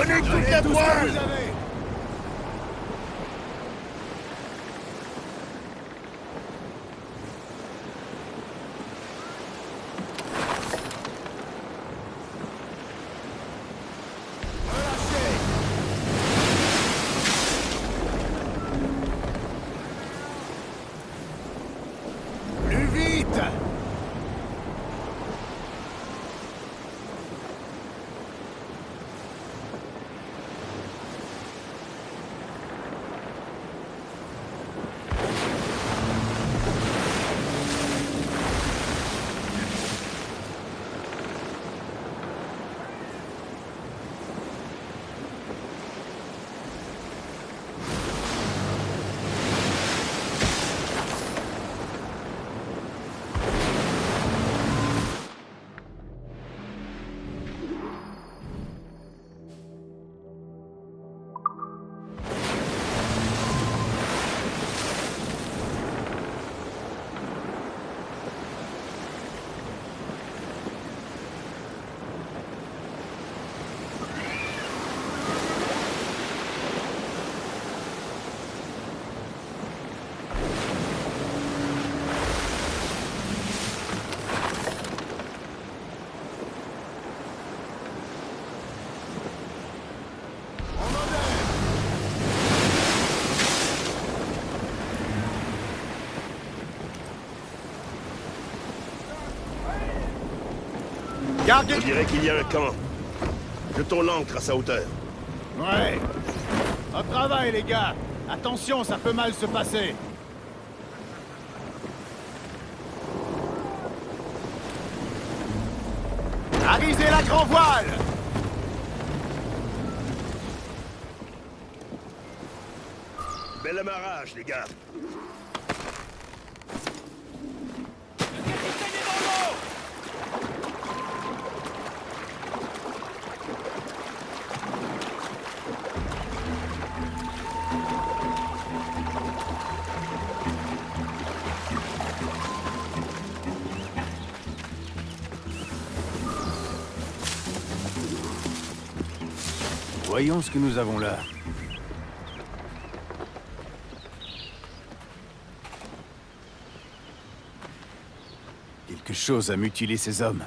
Donnez toute la toile! Plus vite! Je dirais qu'il y a un camp. Jetons l'ancre à sa hauteur. Ouais. Au travail, les gars. Attention, ça peut mal se passer. Arisez la grand voile! Bel amarrage, les gars. Voyons ce que nous avons là. Quelque chose a mutilé ces hommes.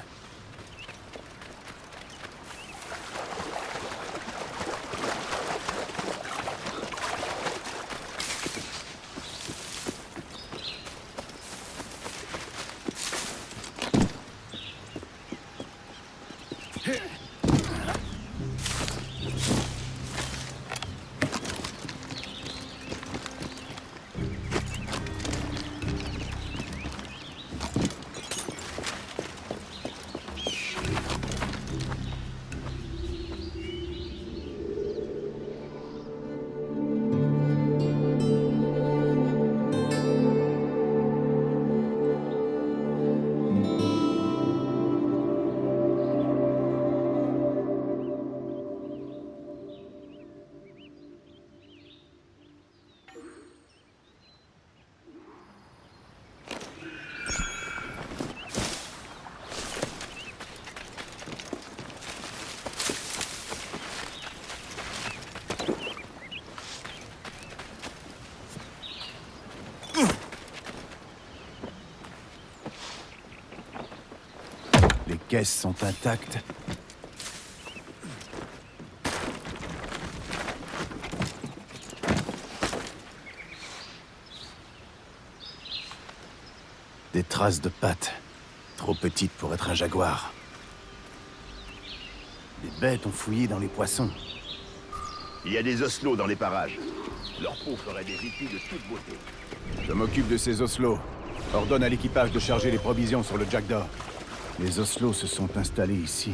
Les caisses sont intactes. Des traces de pattes. Trop petites pour être un jaguar. Les bêtes ont fouillé dans les poissons. Il y a des oslots dans les parages. Leur peau ferait des étus de toute beauté. Je m'occupe de ces oslots. Ordonne à l'équipage de charger les provisions sur le Jackdaw. Les oslots se sont installés ici.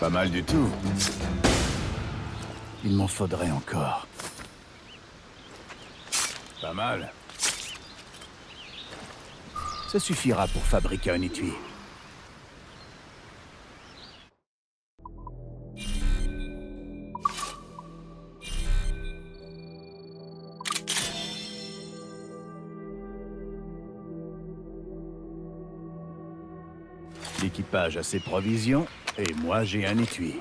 Pas mal du tout. Il m'en faudrait encore. Pas mal. Ça suffira pour fabriquer un étui. L'équipage a ses provisions, et moi j'ai un étui.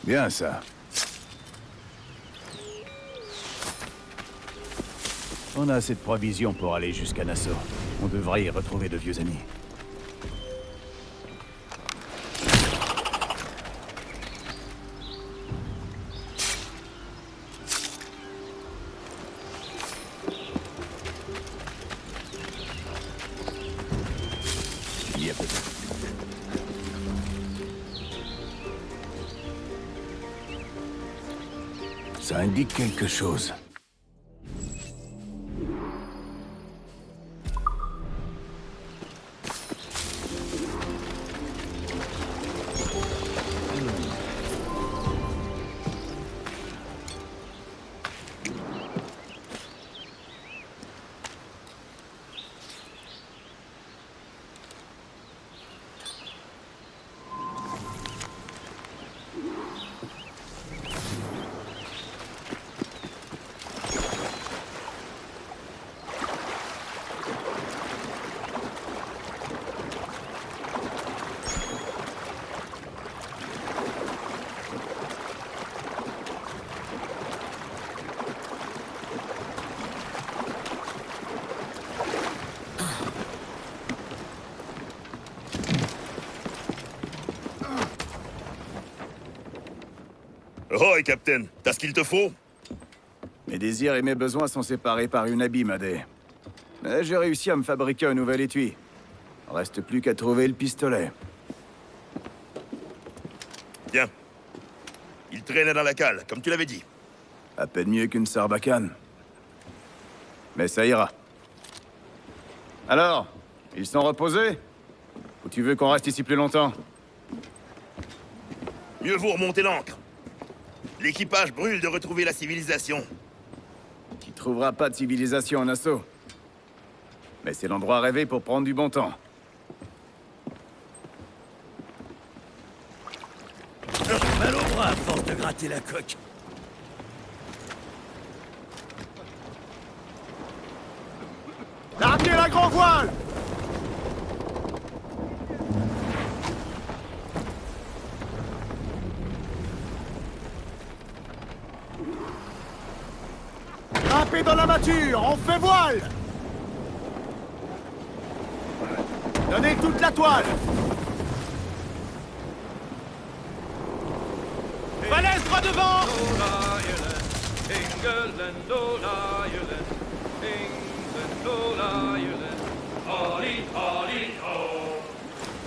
Bien ça. On a assez de provisions pour aller jusqu'à Nassau. On devrait y retrouver de vieux amis. Il y a peut-être. Ça indique quelque chose. Roy, Captain, t'as ce qu'il te faut? Mes désirs et mes besoins sont séparés par une abîme, Adé. Mais j'ai réussi à me fabriquer un nouvel étui. Reste plus qu'à trouver le pistolet. Bien. Il traînait dans la cale, comme tu l'avais dit. À peine mieux qu'une sarbacane. Mais ça ira. Alors, ils sont reposés? Ou tu veux qu'on reste ici plus longtemps? Mieux vaut remonter l'ancre. L'équipage brûle de retrouver la civilisation. Tu trouveras pas de civilisation en Nassau. Mais c'est l'endroit rêvé pour prendre du bon temps. Mal au bras à force de gratter la coque. Larguez la grand voile! Grimpez dans la mâture, on fait voile! Donnez toute la toile! Falaise droit devant! England, old Ireland, England, old Ireland, Holly, Holly, ho!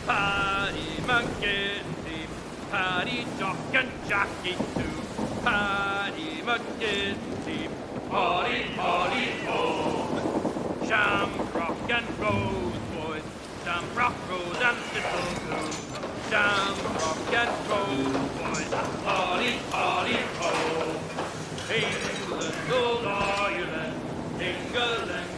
Paddy McGinty, Paddy Jock and Jackie too, Paddy McGinty, Holly, Holly, ho! Shamrock and Rose, boys, Shamrock, Rose and Thistle, Shamrock and Rose, boys, Holly, Holly, ho! England, old Ireland, England,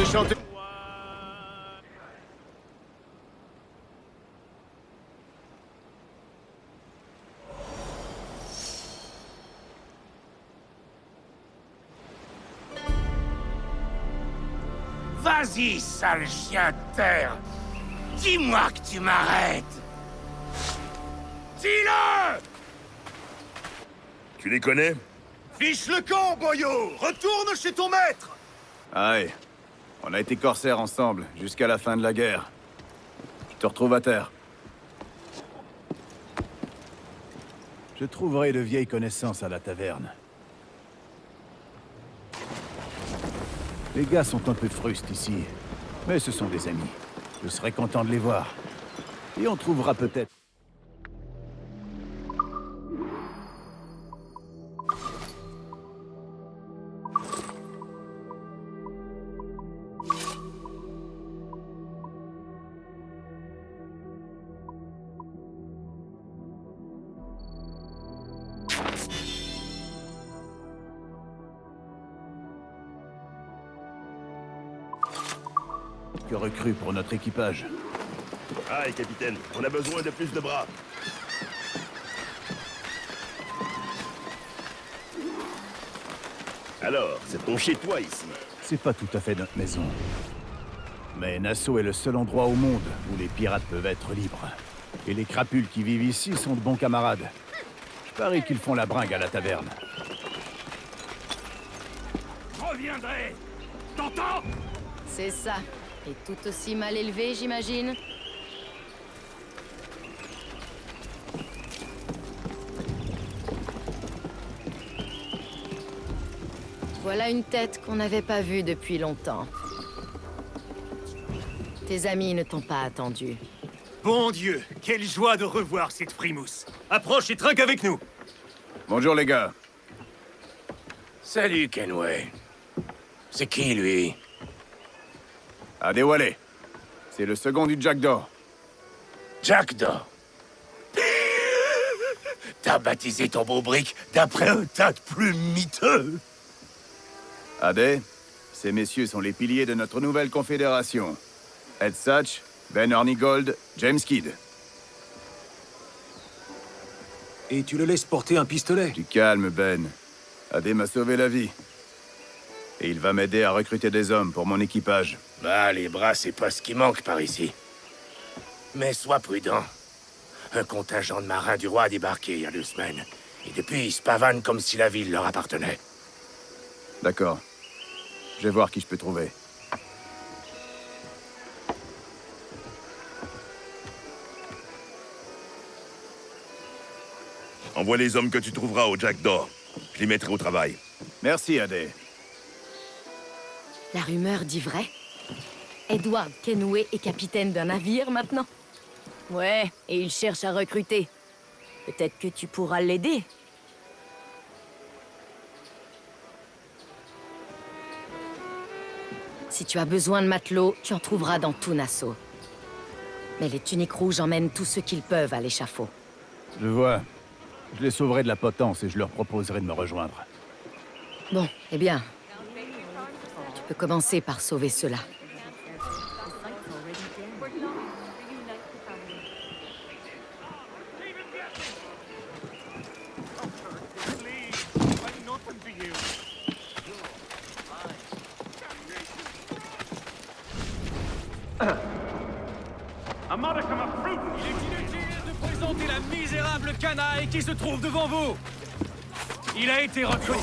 chanter. Vas-y, sale chien de terre! Dis-moi que tu m'arrêtes! Dis-le! Tu les connais? Fiche le camp, boyau! Retourne chez ton maître! Aïe. On a été corsaires ensemble, jusqu'à la fin de la guerre. Je te retrouve à terre. Je trouverai de vieilles connaissances à la taverne. Les gars sont un peu frustes ici, mais ce sont des amis. Je serai content de les voir. Et on trouvera peut-être... que recrues pour notre équipage. Aïe, capitaine, on a besoin de plus de bras. Alors, c'est ton chez-toi ici. C'est pas tout à fait notre maison. Mais Nassau est le seul endroit au monde où les pirates peuvent être libres. Et les crapules qui vivent ici sont de bons camarades. Je parie qu'ils font la bringue à la taverne. Je reviendrai! T'entends? C'est ça. Et tout aussi mal élevé, j'imagine. Voilà une tête qu'on n'avait pas vue depuis longtemps. Tes amis ne t'ont pas attendu. Bon Dieu, quelle joie de revoir cette frimousse! Approche et trinque avec nous! Bonjour les gars. Salut, Kenway. C'est qui, lui? Adewale. C'est le second du Jackdaw. Jackdaw. T'as baptisé ton beau brick d'après un tas de plumes miteux. Ade, ces messieurs sont les piliers de notre nouvelle confédération. Ed Satch, Ben Hornigold, James Kidd. Et tu le laisses porter un pistolet? Du calme, Ben. Ade m'a sauvé la vie. Et il va m'aider à recruter des hommes pour mon équipage. Bah, les bras, c'est pas ce qui manque par ici. Mais sois prudent. Un contingent de marins du roi a débarqué il y a 2 semaines. Et depuis, ils se pavanent comme si la ville leur appartenait. D'accord. Je vais voir qui je peux trouver. Envoie les hommes que tu trouveras au Jackdaw. Je les mettrai au travail. Merci, Ade. La rumeur dit vrai? Edward Kenway est capitaine d'un navire maintenant? Ouais, et il cherche à recruter. Peut-être que tu pourras l'aider. Si tu as besoin de matelots, tu en trouveras dans tout Nassau. Mais les tuniques rouges emmènent tous ceux qu'ils peuvent à l'échafaud. Je vois. Je les sauverai de la potence et je leur proposerai de me rejoindre. Bon, eh bien, tu peux commencer par sauver ceux-là. Il est inutile de présenter la misérable canaille qui se trouve devant vous. Il a été recruté.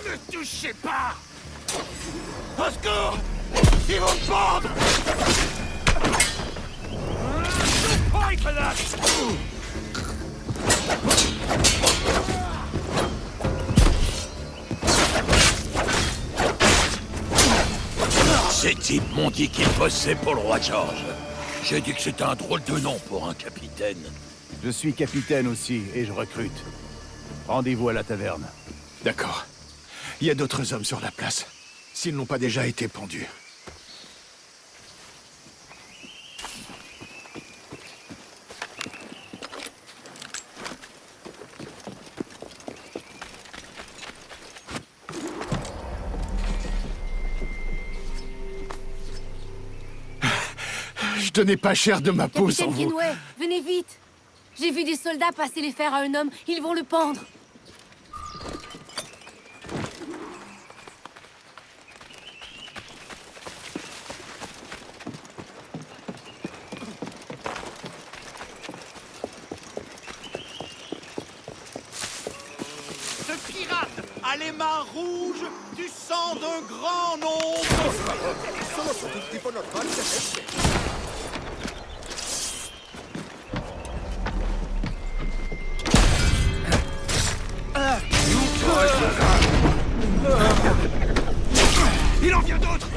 Ne touchez pas! Au secours! Ils vont me pendre! Fight for that! C'est types m'ont dit qu'ils bossaient pour le roi George. J'ai dit que c'était un drôle de nom pour un capitaine. Je suis capitaine aussi, et je recrute. Rendez-vous à la taverne. D'accord. Il y a d'autres hommes sur la place. S'ils n'ont pas déjà été pendus. Je donnais pas cher de ma peau sans Capitaine vous. Kenway, venez vite. J'ai vu des soldats passer les fers à un homme. Ils vont le pendre. Ce pirate a les mains rouges du sang d'un grand nombre. Il en vient d'autres.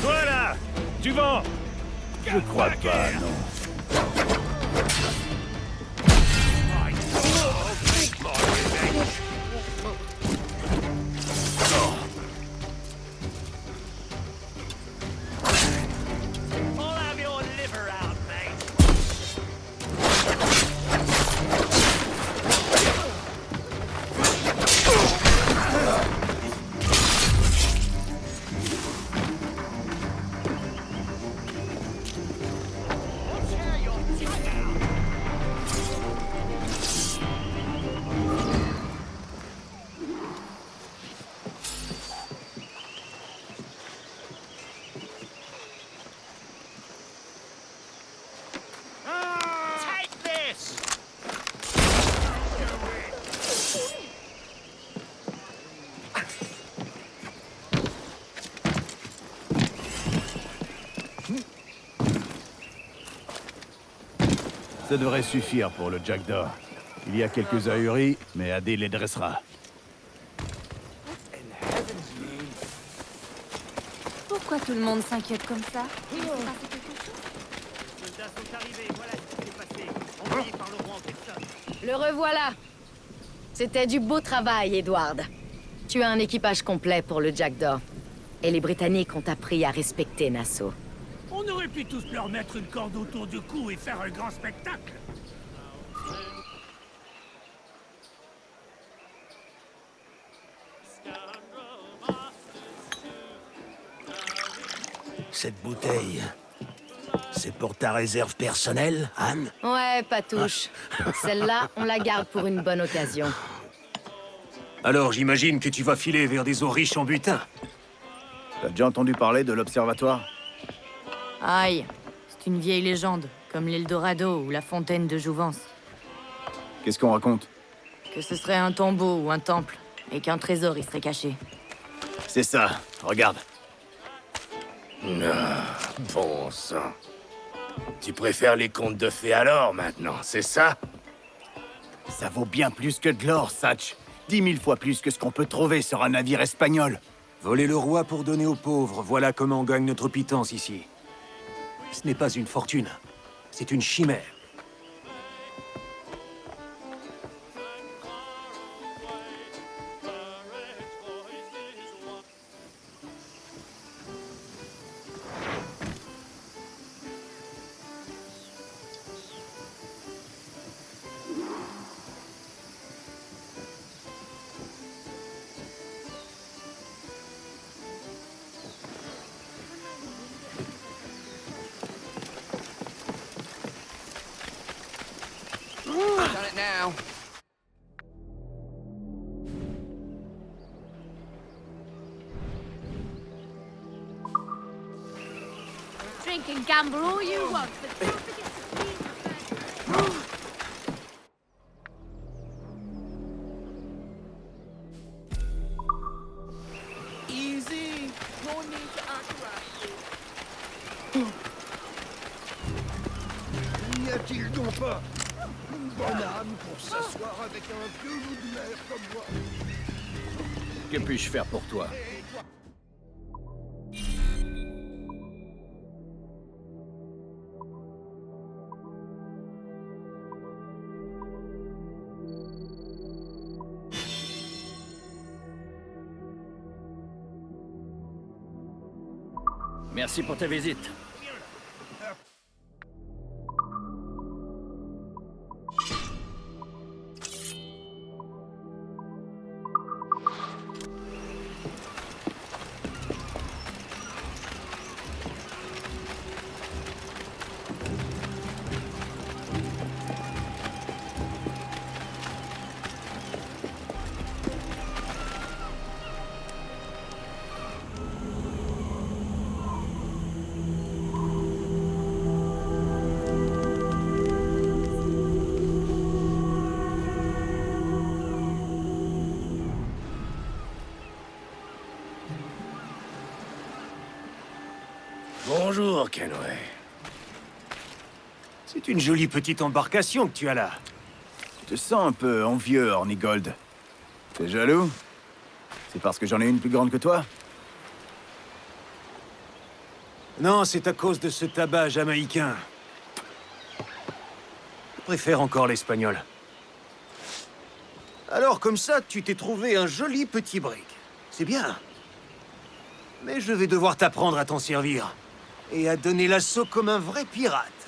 Voilà. Du vent. Je crois pas, non. I'll have your liver out, mate. Take this! Ça devrait suffire pour le Jackdaw. Il y a quelques ahuris, mais Adé les dressera. Pourquoi tout le monde s'inquiète comme ça? Les soldats sont arrivés, voilà ce qui s'est passé. Envoyés par le roi en personne. Le revoilà. C'était du beau travail, Edward. Tu as un équipage complet pour le Jackdaw. Et les Britanniques ont appris à respecter Nassau. On aurait pu tous leur mettre une corde autour du cou et faire un grand spectacle. Cette bouteille, c'est pour ta réserve personnelle, Anne? Ouais, Patouche. Celle-là, on la garde pour une bonne occasion. Alors j'imagine que tu vas filer vers des eaux riches en butin. T'as déjà entendu parler de l'Observatoire? Aïe, c'est une vieille légende, comme l'Eldorado ou la fontaine de Jouvence. Qu'est-ce qu'on raconte? Que ce serait un tombeau ou un temple, et qu'un trésor y serait caché. C'est ça, regarde. Bon sang. Tu préfères les contes de fées alors, maintenant, c'est ça? Ça vaut bien plus que de l'or, Satch. 10 000 fois plus que ce qu'on peut trouver sur un navire espagnol. Voler le roi pour donner aux pauvres, voilà comment on gagne notre pitance ici. Ce n'est pas une fortune, c'est une chimère. Done it now. Drink and gamble all you want, but don't forget to clean. Easy. No need to act right. N'y a-t-il donc pas une bonne âme pour s'asseoir avec un vieux loup de mer comme moi? Que puis-je faire pour toi? Merci pour ta visite. Bonjour, Kenway. C'est une jolie petite embarcation que tu as là. Je te sens un peu envieux, Hornigold. T'es jaloux? C'est parce que j'en ai une plus grande que toi? Non, c'est à cause de ce tabac jamaïcain. Je préfère encore l'espagnol. Alors, comme ça, tu t'es trouvé un joli petit brick. C'est bien. Mais je vais devoir t'apprendre à t'en servir. Et à donner l'assaut comme un vrai pirate.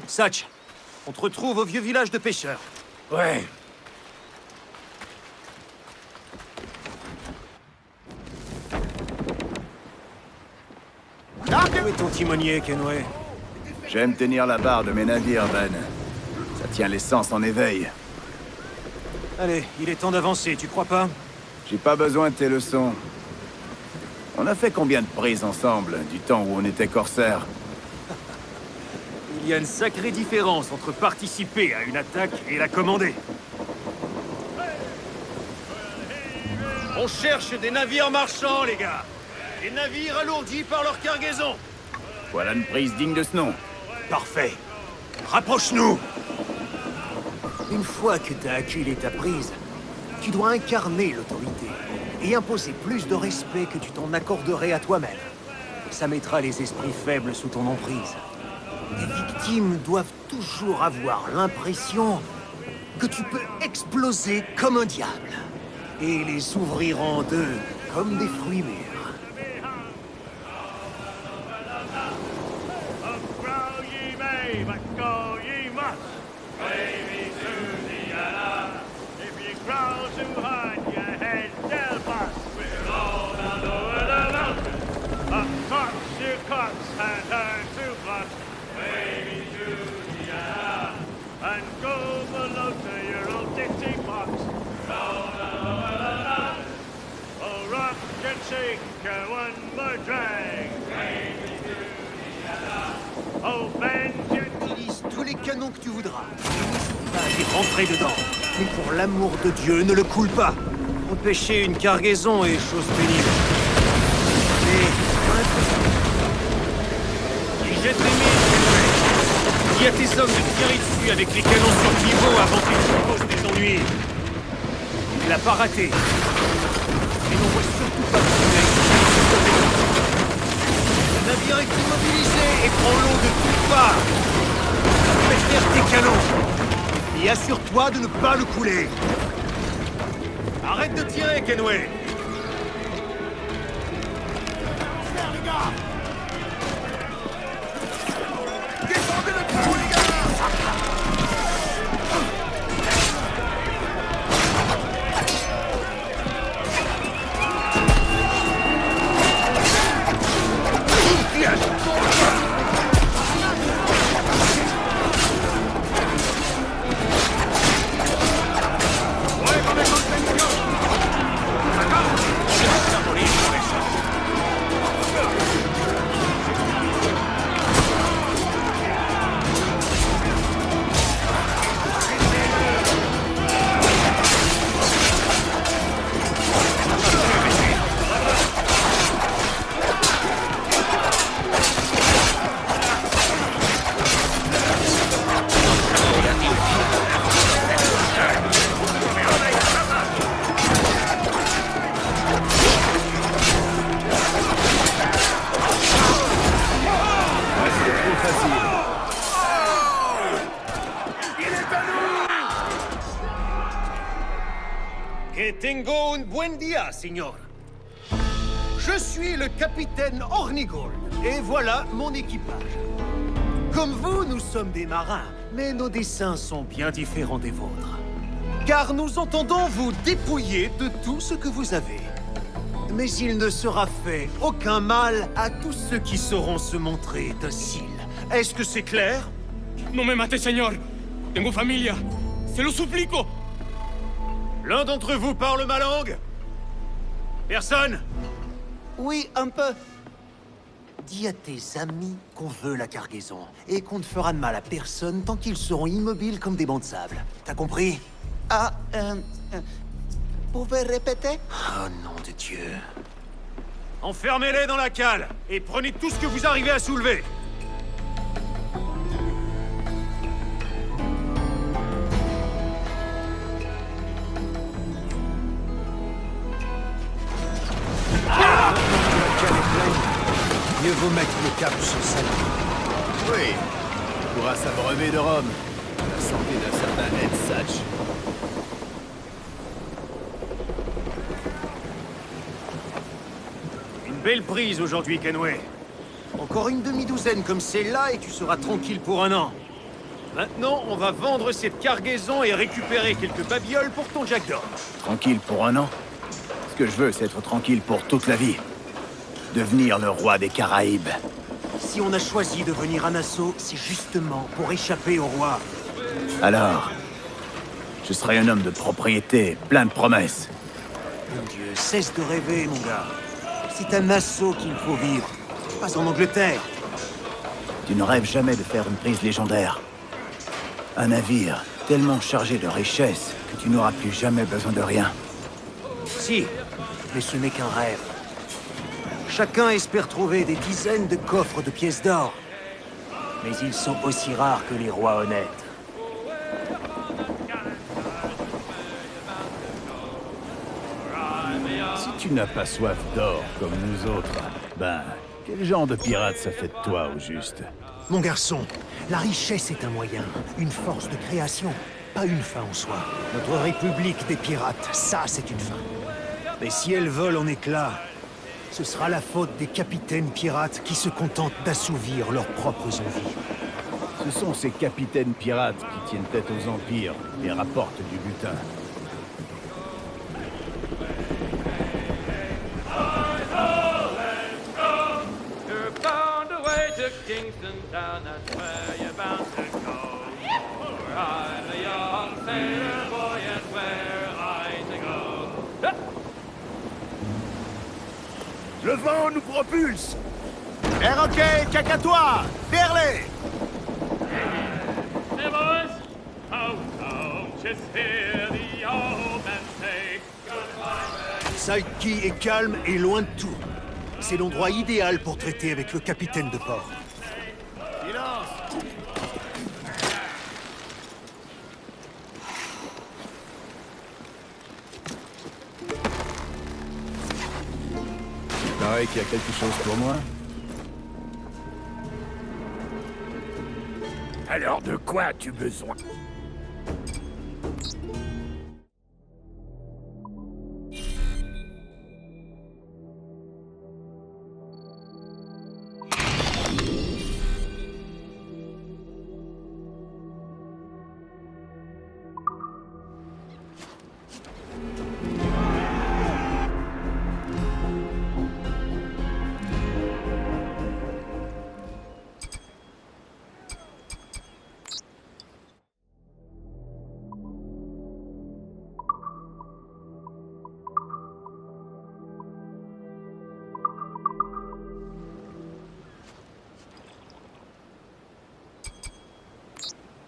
Satch, on te retrouve au vieux village de pêcheurs. Ouais. Où est ton timonier, Kenway? J'aime tenir la barre de mes navires, Ben. Ça tient l'essence en éveil. Allez, il est temps d'avancer, tu crois pas? J'ai pas besoin de tes leçons. On a fait combien de prises ensemble, du temps où on était corsaires? Il y a une sacrée différence entre participer à une attaque et la commander. On cherche des navires marchands, les gars. Des navires alourdis par leur cargaison. Voilà une prise digne de ce nom. Parfait. Rapproche-nous. Une fois que t'as acculé ta prise, tu dois incarner l'autorité et imposer plus de respect que tu t'en accorderais à toi-même. Ça mettra les esprits faibles sous ton emprise. Tes victimes doivent toujours avoir l'impression que tu peux exploser comme un diable et les ouvrir en deux comme des fruits mûrs. Utilise tous les canons que tu voudras. Et rentrer dedans. Mais pour l'amour de Dieu, ne le coule pas. Empêcher une cargaison est chose pénible. Et jette les mines, dis à tes hommes de tirer dessus avec les canons sur pivot avant qu'ils se posent des ennuis. Il l'a pas raté. Et n'envoie surtout pas de le navire est immobilisé et prend l'eau de toutes parts. Fais taire tes canons. Et assure-toi de ne pas le couler. Arrête de tirer, Kenway. Buen dia, signor. Je suis le capitaine Ornigold, et voilà mon équipage. Comme vous, nous sommes des marins, mais nos dessins sont bien différents des vôtres. Car nous entendons vous dépouiller de tout ce que vous avez. Mais il ne sera fait aucun mal à tous ceux qui sauront se montrer dociles. Est-ce que c'est clair? No me mate, señor. Tengo familia. Se lo suplico. L'un d'entre vous parle ma langue? Personne? Oui, un peu. Dis à tes amis qu'on veut la cargaison et qu'on ne fera de mal à personne tant qu'ils seront immobiles comme des bancs de sable. T'as compris? Pouvez répéter? Oh nom de Dieu. Enfermez-les dans la cale et prenez tout ce que vous arrivez à soulever. Mieux vaut mettre le cap sur celle-là. Oui, on pourra s'abreuver de rhum. La santé d'un certain Ed Satch. Une belle prise aujourd'hui, Kenway. Encore une demi-douzaine comme celle-là et tu seras tranquille pour un an. Maintenant, on va vendre cette cargaison et récupérer quelques babioles pour ton Jack d'or. Tranquille pour un an? Ce que je veux, c'est être tranquille pour toute la vie. Devenir le roi des Caraïbes. Si on a choisi de venir à Nassau, c'est justement pour échapper au roi. Alors, je serai un homme de propriété, plein de promesses. Mon Dieu, cesse de rêver, mon gars. C'est à Nassau qu'il faut vivre, pas en Angleterre. Tu ne rêves jamais de faire une prise légendaire. Un navire tellement chargé de richesses que tu n'auras plus jamais besoin de rien. Si, mais ce n'est qu'un rêve. Chacun espère trouver des dizaines de coffres de pièces d'or. Mais ils sont aussi rares que les rois honnêtes. Si tu n'as pas soif d'or comme nous autres, ben, quel genre de pirate ça fait de toi, au juste? Mon garçon, la richesse est un moyen, une force de création, pas une fin en soi. Notre république des pirates, ça c'est une fin. Mais si elle vole en éclats, ce sera la faute des capitaines pirates qui se contentent d'assouvir leurs propres envies. Ce sont ces capitaines pirates qui tiennent tête aux empires et rapportent du butin. Kingston Town, that's where you're bound to go. For I'm a young sailor boy, and where I to go. Le vent nous propulse! Perroquet, cacatois, vers-les! Hey boys, how don't you hear the old man say goodbye? Saltky est calme et loin de tout. C'est l'endroit idéal pour traiter avec le capitaine de port. Il paraît qu'il y a quelque chose pour moi. Alors de quoi as-tu besoin?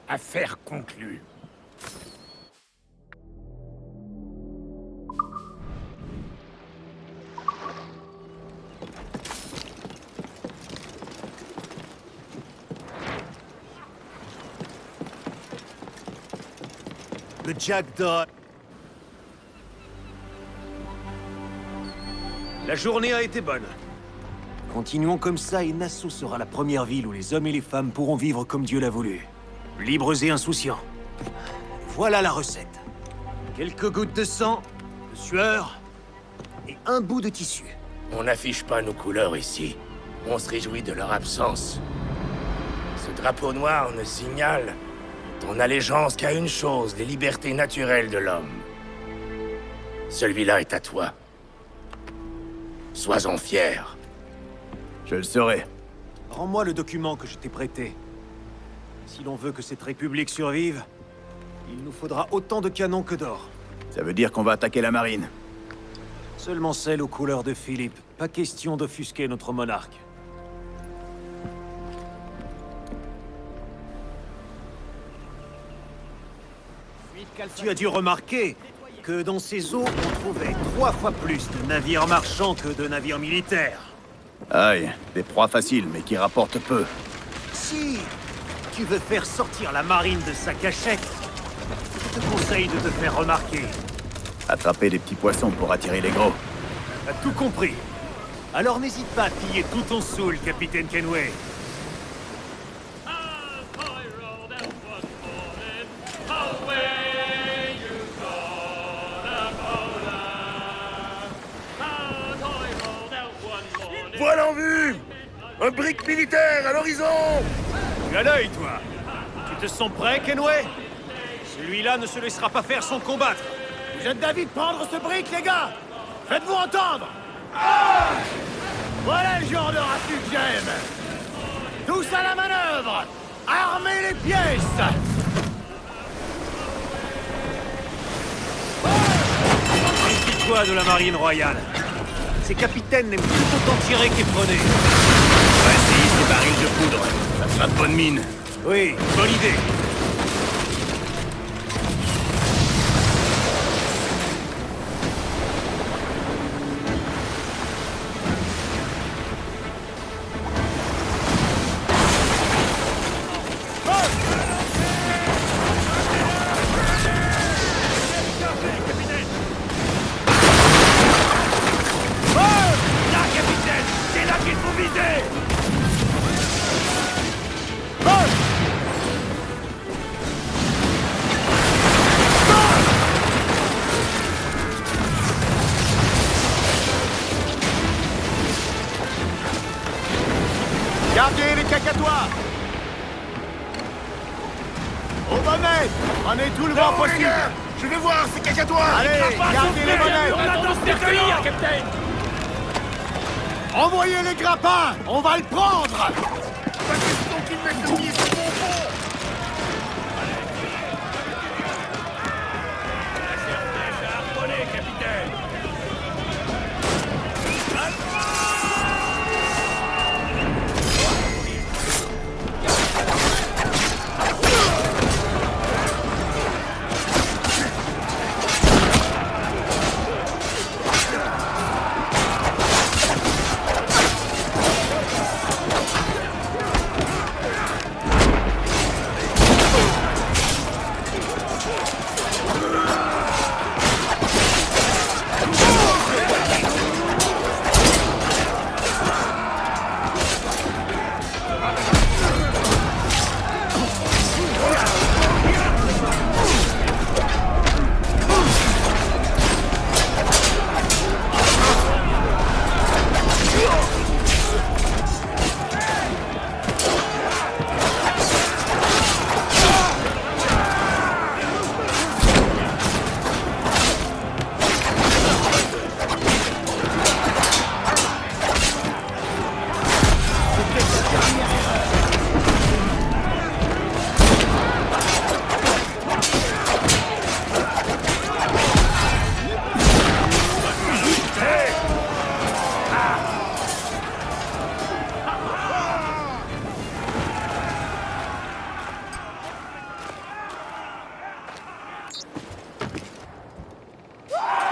Affaire conclue. Le Jack d'or. La journée a été bonne. Continuons comme ça et Nassau sera la première ville où les hommes et les femmes pourront vivre comme Dieu l'a voulu. Libres et insouciants. Voilà la recette. Quelques gouttes de sang, de sueur, et un bout de tissu. On n'affiche pas nos couleurs ici. On se réjouit de leur absence. Ce drapeau noir ne signale ton allégeance qu'à une chose, les libertés naturelles de l'homme. Celui-là est à toi. Sois-en fier. Je le serai. Rends-moi le document que je t'ai prêté. Si l'on veut que cette république survive, il nous faudra autant de canons que d'or. Ça veut dire qu'on va attaquer la marine. Seulement celle aux couleurs de Philippe. Pas question d'offusquer notre monarque. Tu as dû remarquer que dans ces eaux, on trouvait 3 fois plus de navires marchands que de navires militaires. Aïe, des proies faciles, mais qui rapportent peu. Si tu veux faire sortir la marine de sa cachette, je te conseille de te faire remarquer. Attraper des petits poissons pour attirer les gros. T'as tout compris. Alors n'hésite pas à piller tout ton saoul, capitaine Kenway. Voilà en vue! Un brick militaire à l'horizon! Tu as l'œil, toi. Tu te sens prêt, Kenway? Celui-là ne se laissera pas faire sans combattre. Vous êtes d'avis de prendre ce brick, les gars? Faites-vous entendre! Voilà le genre de raffut que j'aime! Tous à la manœuvre! Armez les pièces! Méfie-toi de la marine royale. Ces capitaines n'aiment plus autant tirer qu'effronner. On va essayer ces barils de poudre. Ça fera de bonne mine. Oui, bonne idée. Gardez les cacatois! Au bonnet! Prenez tout le vent possible! Je vais voir ces cacatois! Allez, gardez les bonnets! On attend ce derrière, capitaine. Envoyez les grappins! On va le prendre! Pas question qu'ils mettent le pied sur mon pont!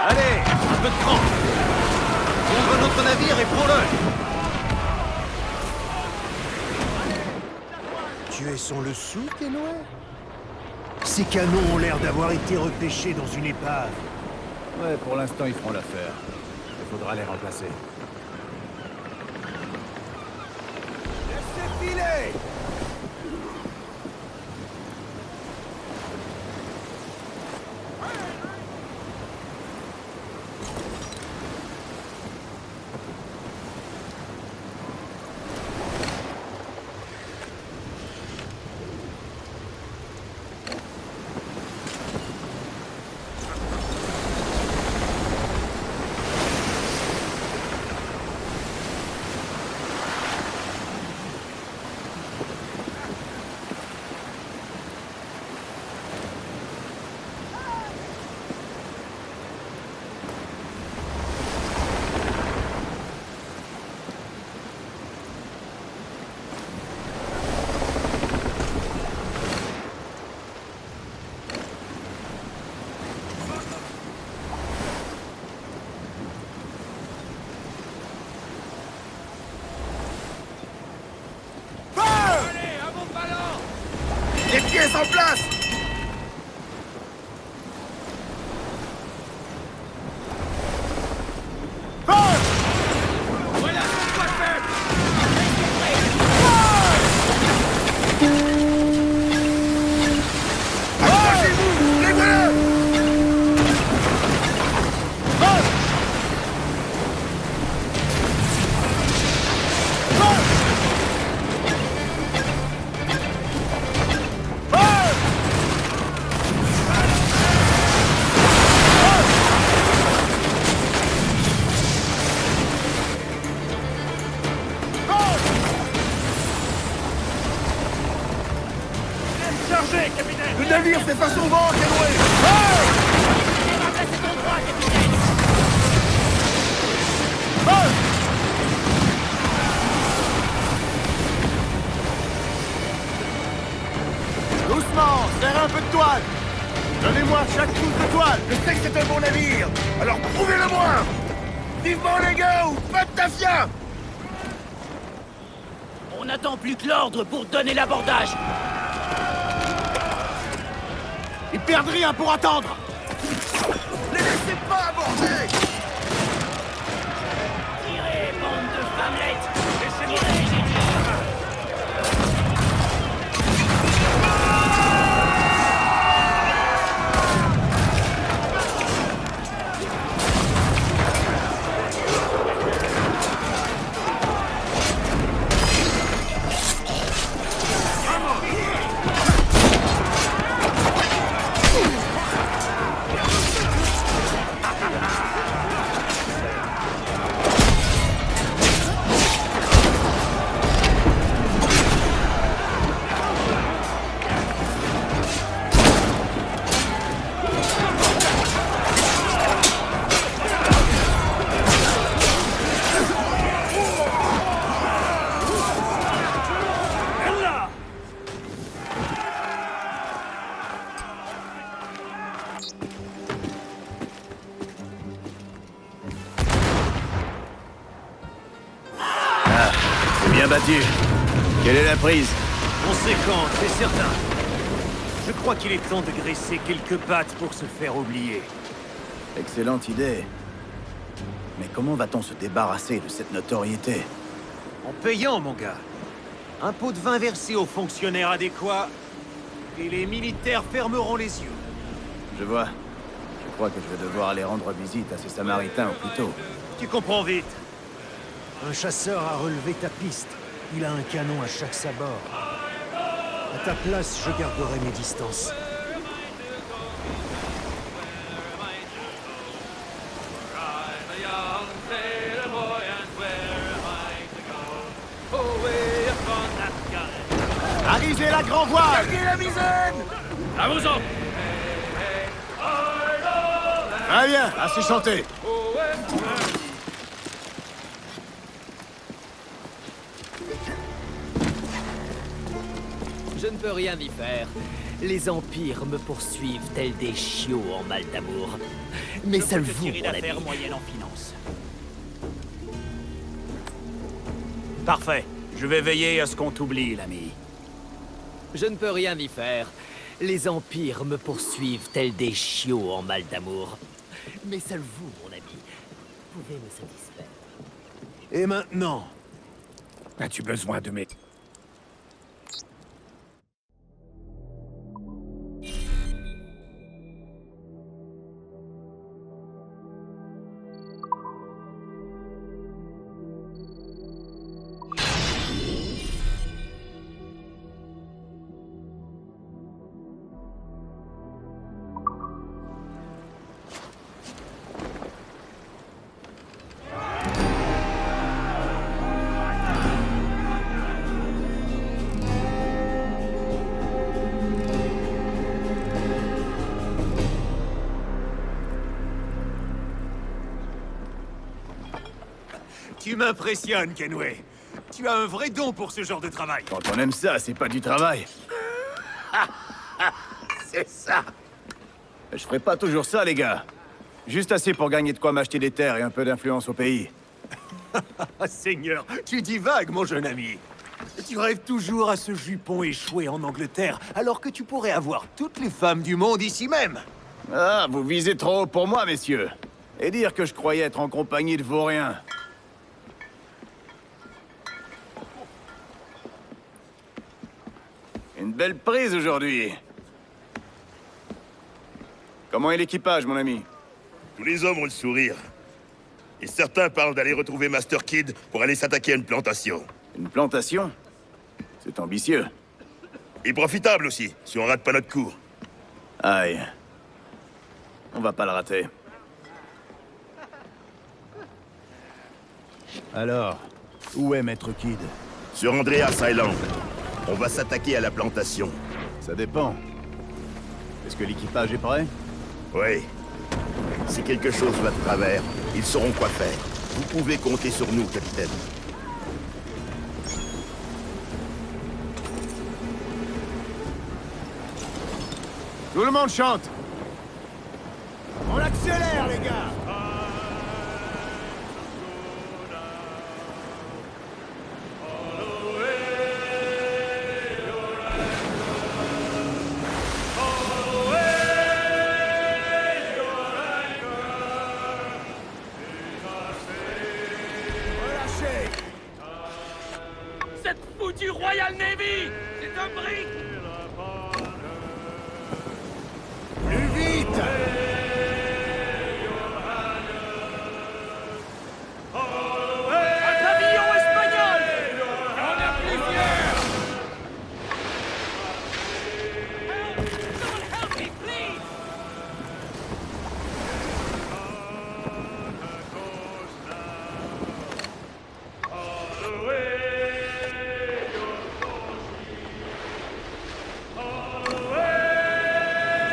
Allez, un peu de cran. Ouvre notre navire et prends-le. Tu es sans le sou, Kenway? Ces canons ont l'air d'avoir été repêchés dans une épave. Ouais, pour l'instant, ils feront l'affaire. Il faudra les remplacer. Laissez filer! pièces en place! Voilà ce qu'on doit faire. Accrochez-vous! Les voilà! Chargez, capitaine. Le navire fait face au vent, Kenway! Doucement, serrez un peu de toile! Donnez-moi chaque touche de toile! Je sais que c'est un bon navire! Alors prouvez-le-moi! Vivement les gars, ou pas de tafia! On n'attend plus que l'ordre pour donner l'abordage. Ils perdent rien pour attendre! Les laissez pas aborder! Tirez, bande de femmelettes. Laissez-moi. Bien battu. Quelle est la prise? Conséquente, c'est certain. Je crois qu'il est temps de graisser quelques pattes pour se faire oublier. Excellente idée. Mais comment va-t-on se débarrasser de cette notoriété? En payant, mon gars. Un pot de vin versé aux fonctionnaires adéquats, et les militaires fermeront les yeux. Je vois. Je crois que je vais devoir aller rendre visite à ces Samaritains au plus tôt. Tu comprends vite. Un chasseur a relevé ta piste. Il a un canon à chaque sabord. À ta place, je garderai mes distances. Arisez la grand voile! Carguez la misaine! À vous autres. Ah bien, assez chanté. Je ne peux rien y faire. Les empires me poursuivent tels des chiots en mal d'amour. Mais ça le vaut, mon ami. Moyenne en finance. Parfait. Je vais veiller à ce qu'on t'oublie, l'ami. Je ne peux rien y faire. Les empires me poursuivent tels des chiots en mal d'amour. Mais ça le vaut, mon ami. Vous pouvez me satisfaire. Et maintenant? As-tu besoin de mes... Tu m'impressionnes, Kenway. Tu as un vrai don pour ce genre de travail. Quand on aime ça, c'est pas du travail. C'est ça. Je ferai pas toujours ça, les gars. Juste assez pour gagner de quoi m'acheter des terres et un peu d'influence au pays. Ah, Seigneur, tu dis vague, mon jeune ami. Tu rêves toujours à ce jupon échoué en Angleterre, alors que tu pourrais avoir toutes les femmes du monde ici même. Ah, vous visez trop haut pour moi, messieurs. Et dire que je croyais être en compagnie de vauriens. Une belle prise aujourd'hui. Comment est l'équipage, mon ami? Tous les hommes ont le sourire. Et certains parlent d'aller retrouver Master Kid pour aller s'attaquer à une plantation. Une plantation? C'est ambitieux. Et profitable aussi, si on rate pas notre coup. Aïe. On va pas le rater. Alors, où est Maître Kid? Sur Andreas Island. On va s'attaquer à la plantation. Ça dépend. Est-ce que l'équipage est prêt? Oui. Si quelque chose va de travers, ils sauront quoi faire. Vous pouvez compter sur nous, capitaine. Tout le monde chante. On accélère, les gars. Cette foutue Royal Navy! C'est un brick! Plus vite. Un pavillon espagnol! On est plusieurs! Someone help me, please!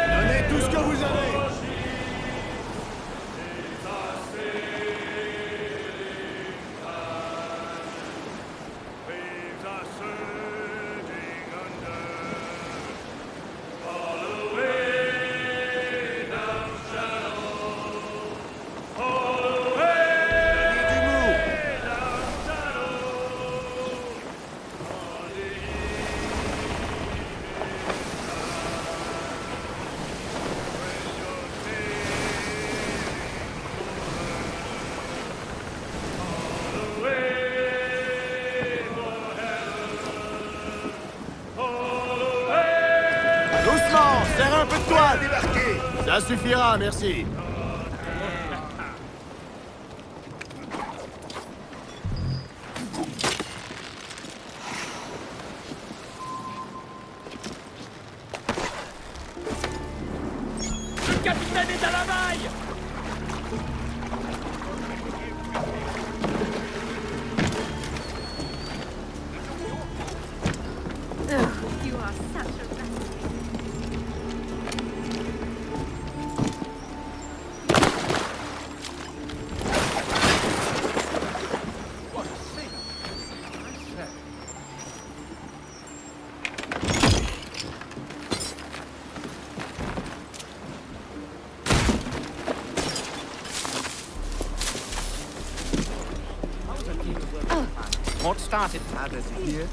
Donnez tout ce que vous avez. Doucement, serre un peu de toile. Débarquez! Ça suffira, merci. Le capitaine est à la maille! You are such a rascal. What started matters here?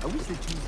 I wish they choose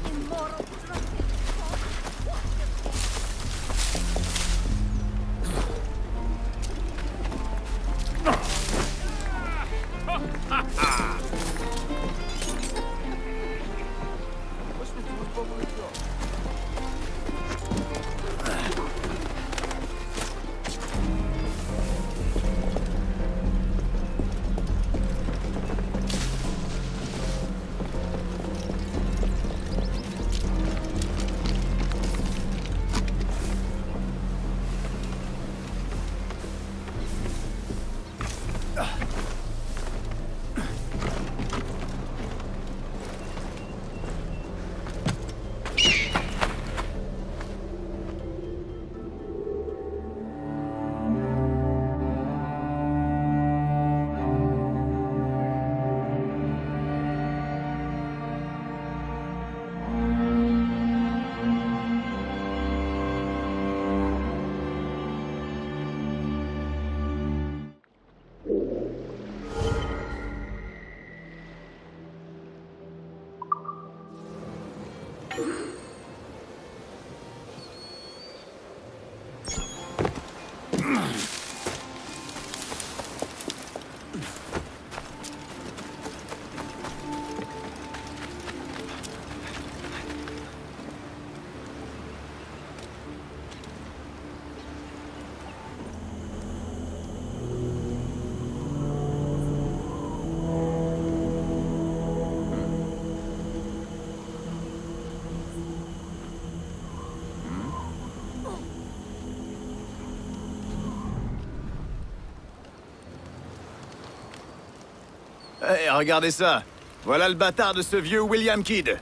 Hé, regardez ça. Voilà le bâtard de ce vieux William Kidd.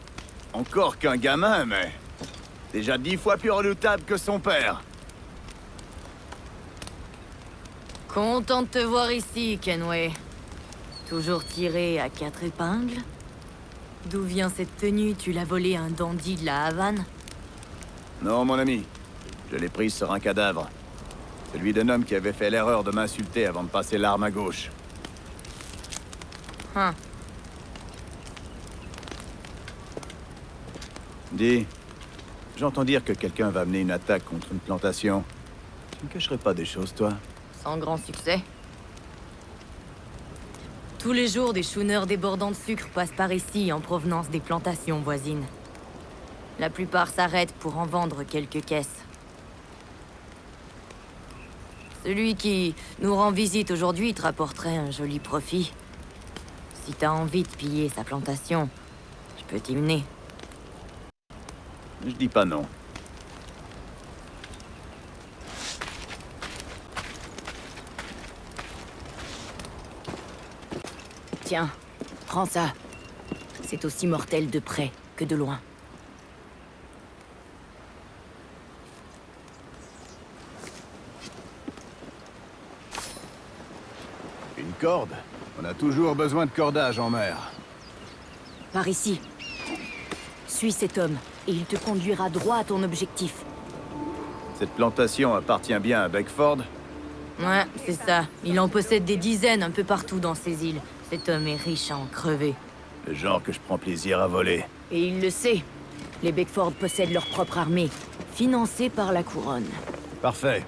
Encore qu'un gamin, mais... déjà 10 fois plus redoutable que son père. Content de te voir ici, Kenway. Toujours tiré à 4 épingles? D'où vient cette tenue? Tu l'as volée à un dandy de la Havane? Non, mon ami. Je l'ai prise sur un cadavre. Celui d'un homme qui avait fait l'erreur de m'insulter avant de passer l'arme à gauche. Hein. Dis, j'entends dire que quelqu'un va mener une attaque contre une plantation. Tu ne cacherais pas des choses, toi? Sans grand succès. Tous les jours, des schooners débordants de sucre passent par ici en provenance des plantations voisines. La plupart s'arrêtent pour en vendre quelques caisses. Celui qui nous rend visite aujourd'hui te rapporterait un joli profit. Si t'as envie de piller sa plantation, je peux t'y mener. Je dis pas non. Tiens, prends ça. C'est aussi mortel de près que de loin. Une corde? On a toujours besoin de cordage en mer. Par ici. Suis cet homme, et il te conduira droit à ton objectif. Cette plantation appartient bien à Beckford? Ouais, c'est ça. Il en possède des dizaines un peu partout dans ces îles. Cet homme est riche à en crever. Le genre que je prends plaisir à voler. Et il le sait. Les Beckford possèdent leur propre armée, financée par la couronne. Parfait.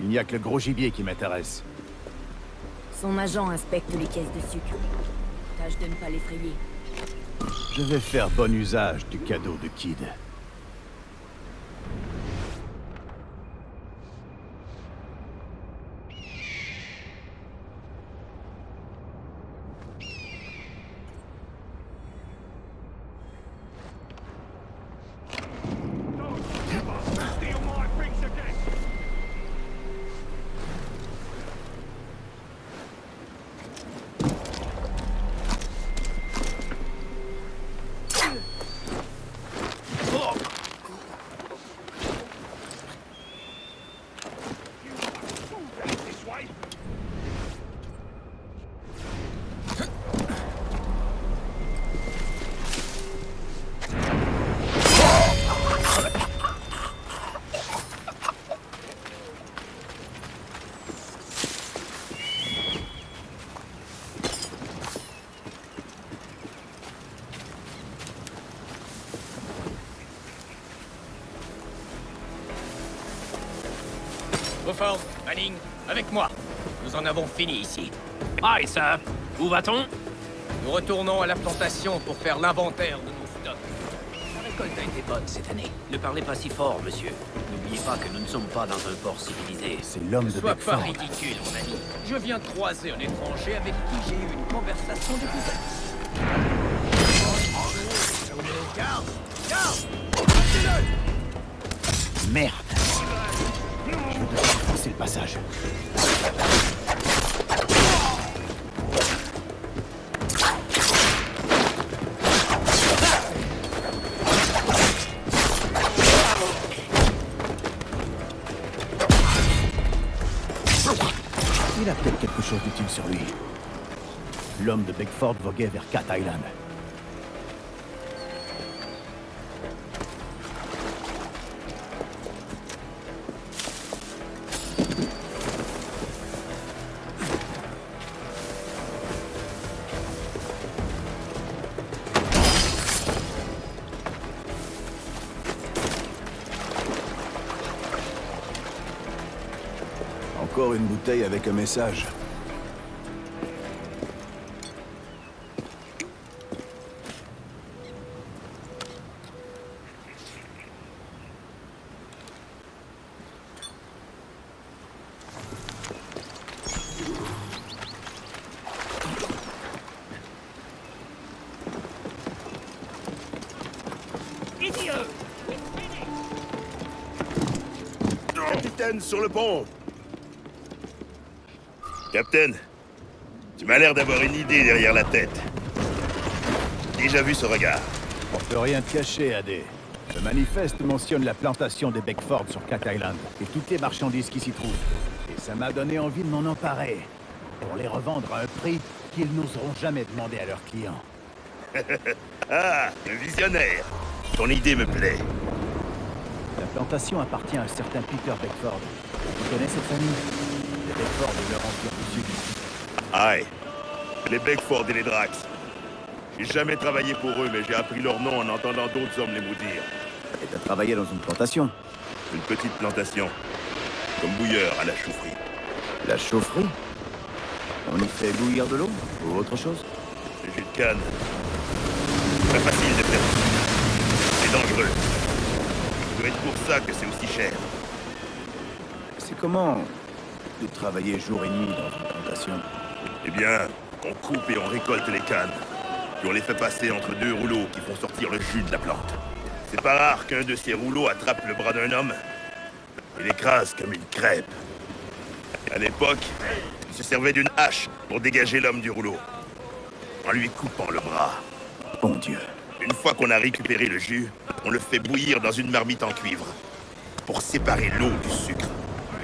Il n'y a que le gros gibier qui m'intéresse. Son agent inspecte les caisses de sucre. Tâche de ne pas l'effrayer. Je vais faire bon usage du cadeau de Kidd. Beaufort, Manning, avec moi. Nous en avons fini ici. Aïe, ça. Où va-t-on? Nous retournons à la plantation pour faire l'inventaire de nos stocks. La récolte a été bonne cette année. Ne parlez pas si fort, monsieur. N'oubliez pas que nous ne sommes pas dans un port civilisé. C'est l'homme de Sois pas Beckford. ridicule, mon ami. Je viens de croiser un étranger avec qui j'ai eu une conversation d'épouvante. Garde! Garde! Merde! Je vais devoir forcer le passage. Il a peut-être quelque chose d'utile sur lui. L'homme de Beckford voguait vers Cat Island. Encore une bouteille avec un message. Capitaine, sur le pont! Capitaine, tu m'as l'air d'avoir une idée derrière la tête. Déjà vu ce regard. On peut rien te cacher, AD. Le manifeste mentionne la plantation des Beckford sur Cat Island et toutes les marchandises qui s'y trouvent. Et ça m'a donné envie de m'en emparer pour les revendre à un prix qu'ils n'oseront jamais demander à leurs clients. Ah, le visionnaire! Ton idée me plaît. La plantation appartient à un certain Peter Beckford. Tu connais cette famille? Les Beckford et leur empire du Sud. Aïe, les Beckford et les Drax. J'ai jamais travaillé pour eux, mais j'ai appris leur nom en entendant d'autres hommes les maudire. Et t'as travaillé dans une plantation? Une petite plantation. Comme bouilleur à la chaufferie. La chaufferie? On y fait bouillir de l'eau? Ou autre chose? Le jus de canne. Pas facile de faire. C'est dangereux. Ça doit être pour ça que c'est aussi cher. C'est comment de travailler jour et nuit dans une plantation? Eh bien, on coupe et on récolte les cannes. Puis on les fait passer entre deux rouleaux qui font sortir le jus de la plante. C'est pas rare qu'un de ces rouleaux attrape le bras d'un homme et l'écrase comme une crêpe. À l'époque, il se servait d'une hache pour dégager l'homme du rouleau, en lui coupant le bras. Bon Dieu. Une fois qu'on a récupéré le jus, on le fait bouillir dans une marmite en cuivre pour séparer l'eau du sucre.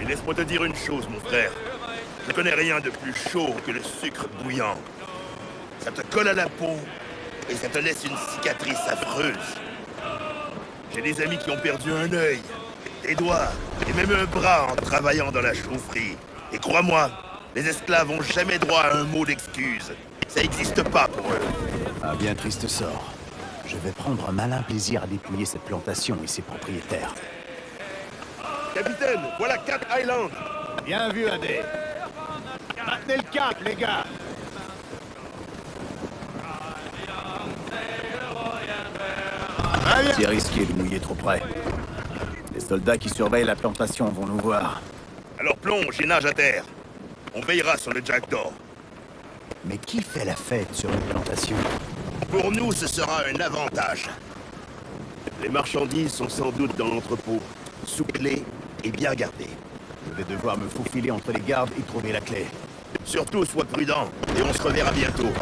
Et laisse-moi te dire une chose, mon frère. Je connais rien de plus chaud que le sucre bouillant. Ça te colle à la peau et ça te laisse une cicatrice affreuse. J'ai des amis qui ont perdu un œil, des doigts et même un bras en travaillant dans la chaufferie. Et crois-moi, les esclaves n'ont jamais droit à un mot d'excuse. Ça n'existe pas pour eux. Un bien triste sort. Je vais prendre un malin plaisir à dépouiller cette plantation et ses propriétaires. Capitaine, voilà Cat Island. Bien vu, AD. Maintenez le cap, les gars. C'est risqué de mouiller trop près. Les soldats qui surveillent la plantation vont nous voir. Alors plonge et nage à terre. On veillera sur le Jackdaw. Mais qui fait la fête sur une plantation? Pour nous, ce sera un avantage. Les marchandises sont sans doute dans l'entrepôt, sous clé et bien gardées. Je vais devoir me faufiler entre les gardes et trouver la clé. Surtout, sois prudent, et on se reverra bientôt.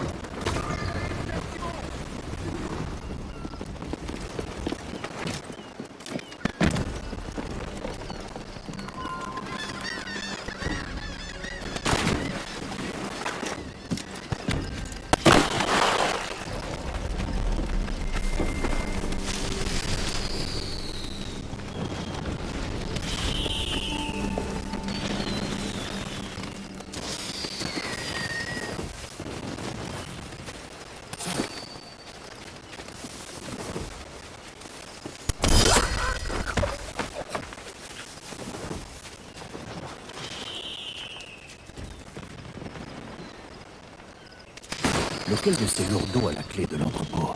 Lequel de ces lourdeaux a la clé de l'entrepôt?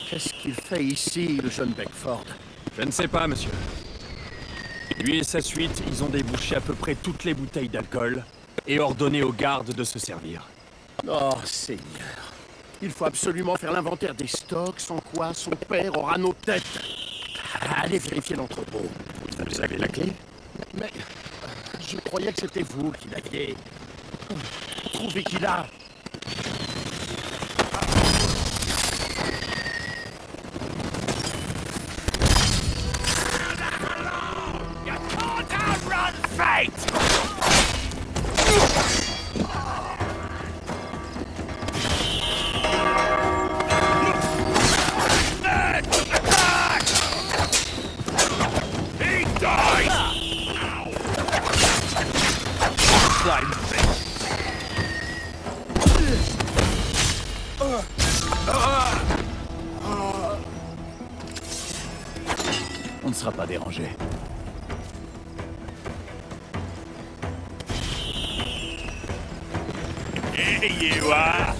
Qu'est-ce qu'il fait ici, le jeune Beckford? Je ne sais pas, monsieur. Lui et sa suite, ils ont débouché à peu près toutes les bouteilles d'alcool et ordonné aux gardes de se servir. Oh, Seigneur. Il faut absolument faire l'inventaire des stocks, sans quoi son père aura nos têtes. Allez vérifier l'entrepôt. Vous avez la clé? Mais je croyais que c'était vous qui l'aviez. Trouvez qui l'a. On ne sera pas dérangé. you are!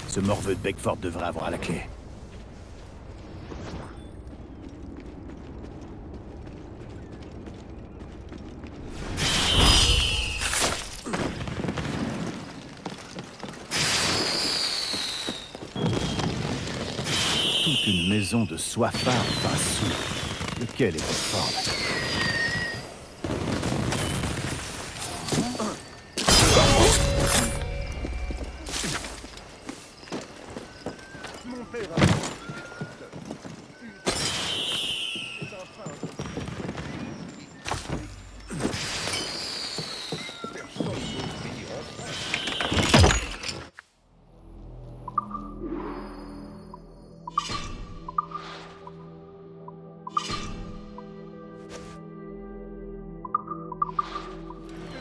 Ce morveux de Beckford devrait avoir la clé. Toute une maison de soifards fin sous. Lequel est Beckford?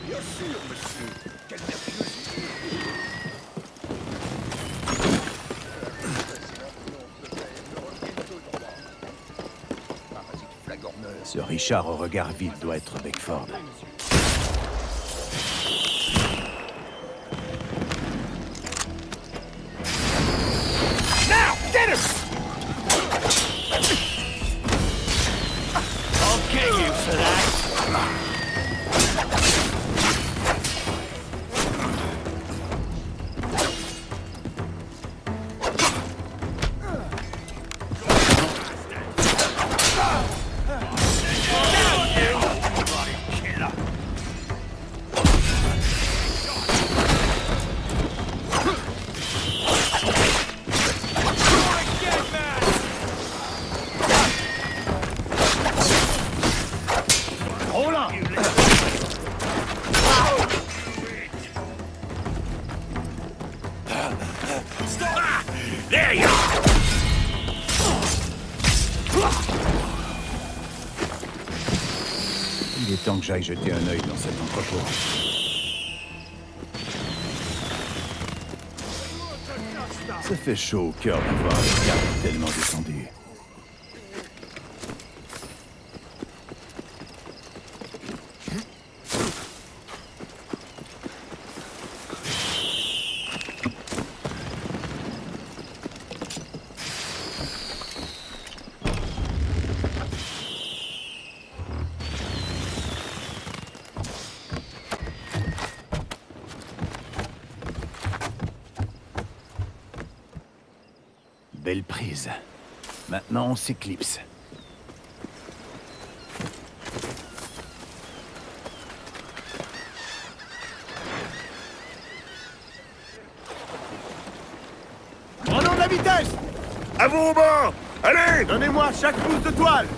Bien sûr, monsieur. Quelle nerveusité. Ce Richard au regard vide doit être Beckford. Now, get him! I'll get you for that. There you are! Il est temps que j'aille jeter un œil dans cet entrepôt. Ça fait chaud au cœur de voir le garde tellement descendu. Belle prise. Maintenant, on s'éclipse. Prenons de la vitesse! À vous, Robin! Allez! Donnez-moi chaque pouce de toile!